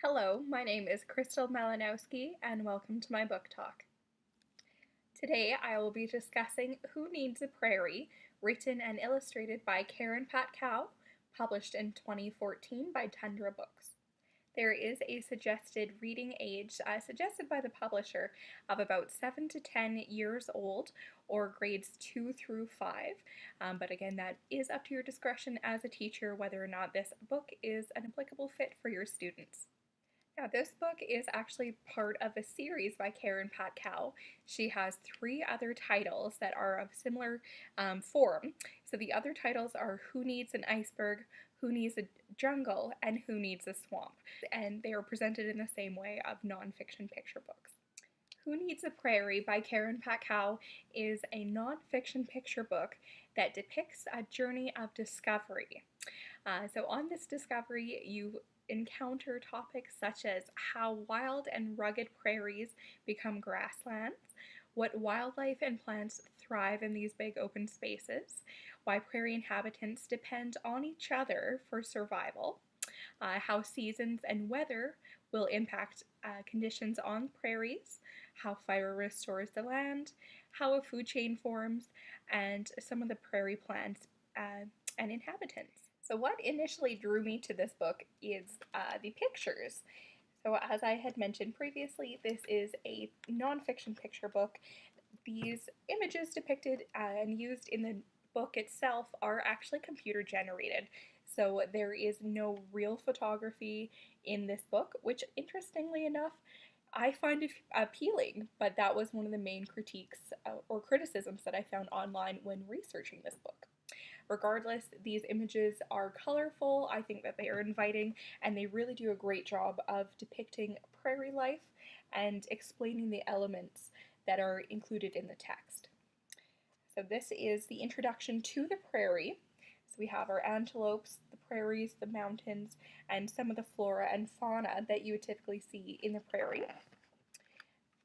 Hello, my name is Crystal Malinowski, and welcome to my book talk. Today I will be discussing Who Needs a Prairie, written and illustrated by Karen Patkau, published in 2014 by Tundra Books. There is a suggested reading age suggested by the publisher of about 7 to 10 years old, or grades 2 through 5. But again, that is up to your discretion as a teacher whether or not this book is an applicable fit for your students. Now, this book is actually part of a series by Karen Patkau. She has 3 other titles that are of similar form. So the other titles are Who Needs an Iceberg, Who Needs a Jungle, and Who Needs a Swamp. And they are presented in the same way of nonfiction picture books. Who Needs a Prairie by Karen Patkau is a nonfiction picture book that depicts a journey of discovery. So on this discovery, you encounter topics such as how wild and rugged prairies become grasslands, what wildlife and plants thrive in these big open spaces, why prairie inhabitants depend on each other for survival, how seasons and weather will impact conditions on prairies, how fire restores the land, how a food chain forms, and some of the prairie plants and inhabitants. So what initially drew me to this book is the pictures. So as I had mentioned previously, this is a nonfiction picture book. These images depicted and used in the book itself are actually computer generated. So there is no real photography in this book, which interestingly enough, I find it appealing, but that was one of the main critiques or criticisms that I found online when researching this book. Regardless, these images are colorful, I think that they are inviting, and they really do a great job of depicting prairie life and explaining the elements that are included in the text. So this is the introduction to the prairie. So we have our antelopes, the prairies, the mountains, and some of the flora and fauna that you would typically see in the prairie.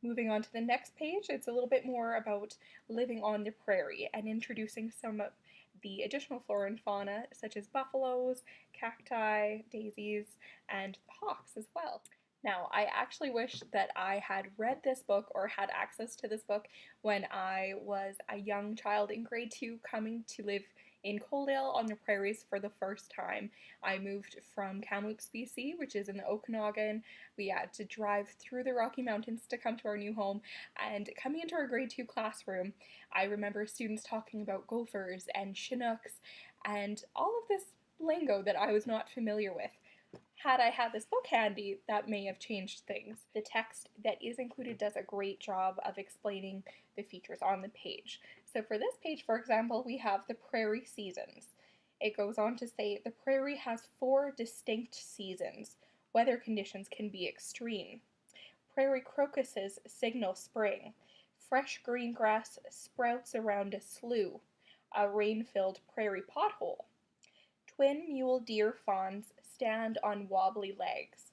Moving on to the next page, it's a little bit more about living on the prairie and introducing some of the additional flora and fauna, such as buffaloes, cacti, daisies, and hawks as well. Now, I actually wish that I had read this book or had access to this book when I was a young child in grade 2 coming to live in Coaldale on the prairies for the first time. I moved from Kamloops, BC, which is in the Okanagan. We had to drive through the Rocky Mountains to come to our new home, and coming into our grade 2 classroom, I remember students talking about gophers and chinooks and all of this lingo that I was not familiar with. Had I had this book handy, that may have changed things. The text that is included does a great job of explaining the features on the page. So for this page, for example, we have the prairie seasons. It goes on to say the prairie has 4 distinct seasons. Weather conditions can be extreme. Prairie crocuses signal spring. Fresh green grass sprouts around a slough, a rain-filled prairie pothole. Twin mule deer fawns stand on wobbly legs.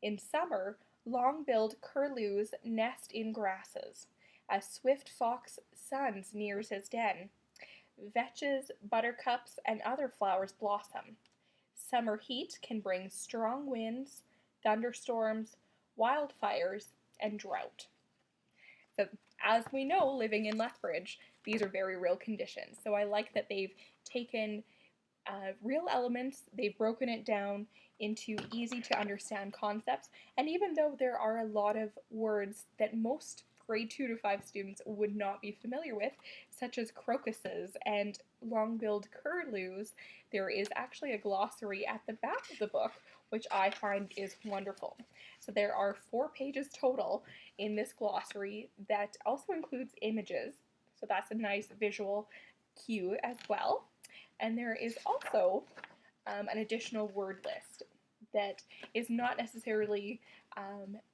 In summer, long-billed curlews nest in grasses. A swift fox suns nears his den. Vetches, buttercups, and other flowers blossom. Summer heat can bring strong winds, thunderstorms, wildfires, and drought. So, as we know, living in Lethbridge, these are very real conditions. So I like that they've taken real elements, they've broken it down into easy to understand concepts, and even though there are a lot of words that most grade 2 to 5 students would not be familiar with, such as crocuses and long-billed curlews, there is actually a glossary at the back of the book, which I find is wonderful. So there are 4 pages total in this glossary that also includes images, so that's a nice visual cue as well. And there is also an additional word list that is not necessarily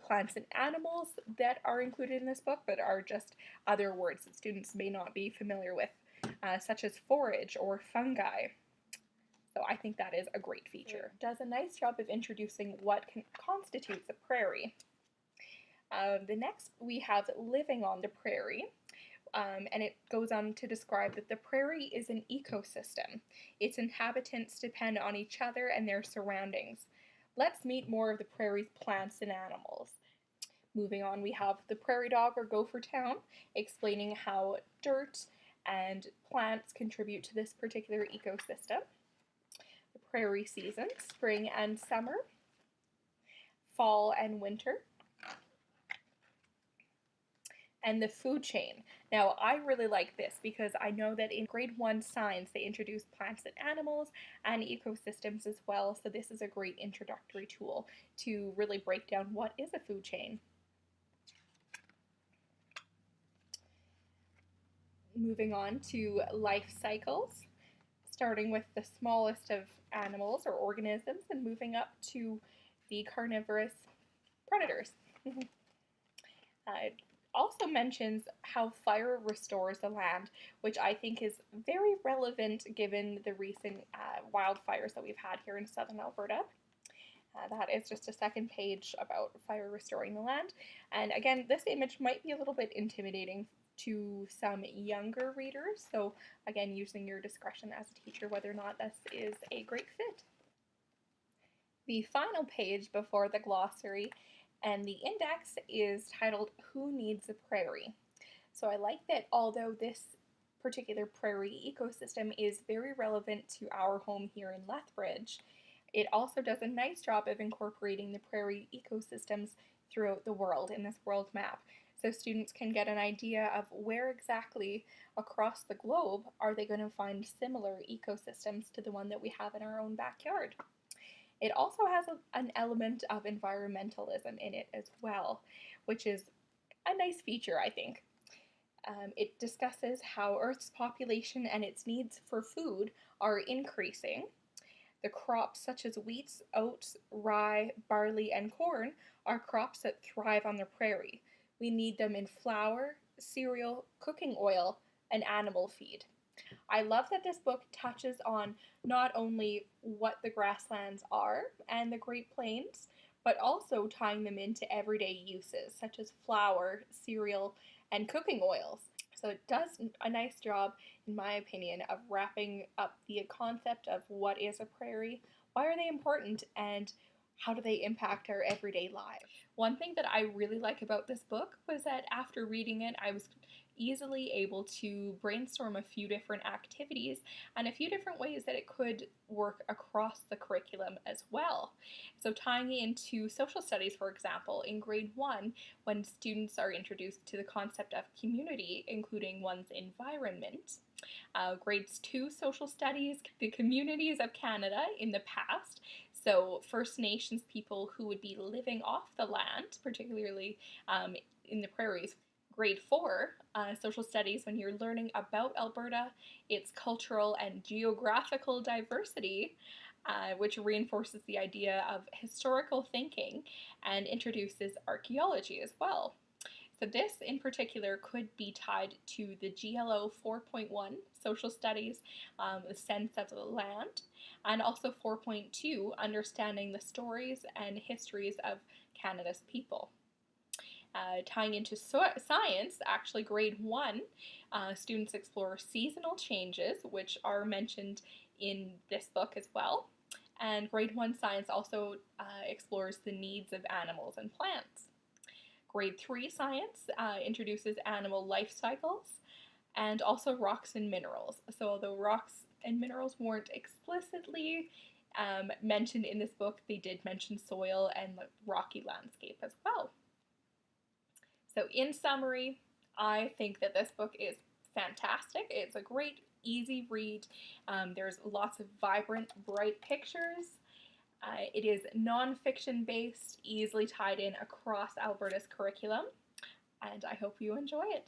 plants and animals that are included in this book, but are just other words that students may not be familiar with, such as forage or fungi. So I think that is a great feature. It does a nice job of introducing what constitutes a prairie. The next we have living on the prairie. And it goes on to describe that the prairie is an ecosystem. Its inhabitants depend on each other and their surroundings. Let's meet more of the prairie's plants and animals. Moving on, we have the prairie dog or gopher town, explaining how dirt and plants contribute to this particular ecosystem. The prairie seasons, spring and summer, fall and winter, and the food chain. Now, I really like this because I know that in grade 1 science they introduce plants and animals and ecosystems as well, so this is a great introductory tool to really break down what is a food chain. Moving on to life cycles, starting with the smallest of animals or organisms and moving up to the carnivorous predators. It also mentions how fire restores the land, which I think is very relevant given the recent wildfires that we've had here in southern Alberta. That is just a second page about fire restoring the land. And again, this image might be a little bit intimidating to some younger readers, so again, using your discretion as a teacher whether or not this is a great fit. The final page before the glossary and the index is titled Who Needs a Prairie? So I like that although this particular prairie ecosystem is very relevant to our home here in Lethbridge, it also does a nice job of incorporating the prairie ecosystems throughout the world in this world map. So students can get an idea of where exactly across the globe are they going to find similar ecosystems to the one that we have in our own backyard. It also has an element of environmentalism in it as well, which is a nice feature, I think. It discusses how Earth's population and its needs for food are increasing. The crops such as wheat, oats, rye, barley, and corn are crops that thrive on the prairie. We need them in flour, cereal, cooking oil, and animal feed. I love that this book touches on not only what the grasslands are and the Great Plains, but also tying them into everyday uses such as flour, cereal, and cooking oils. So it does a nice job, in my opinion, of wrapping up the concept of what is a prairie, why are they important, and how do they impact our everyday lives. One thing that I really like about this book was that after reading it, I was easily able to brainstorm a few different activities and a few different ways that it could work across the curriculum as well. So tying into social studies, for example, in grade 1, when students are introduced to the concept of community, including one's environment. Grades 2 social studies, the communities of Canada in the past. So First Nations people who would be living off the land, particularly in the prairies. Grade 4, social studies, when you're learning about Alberta, its cultural and geographical diversity, which reinforces the idea of historical thinking and introduces archaeology as well. So this in particular could be tied to the GLO 4.1, social studies, the sense of the land, and also 4.2, understanding the stories and histories of Canada's people. Tying into science, actually grade 1, students explore seasonal changes, which are mentioned in this book as well. And grade 1 science also explores the needs of animals and plants. Grade 3 science introduces animal life cycles and also rocks and minerals. So although rocks and minerals weren't explicitly mentioned in this book, they did mention soil and the rocky landscape as well. So in summary, I think that this book is fantastic. It's a great, easy read. There's lots of vibrant, bright pictures. It is non-fiction based, easily tied in across Alberta's curriculum, and I hope you enjoy it.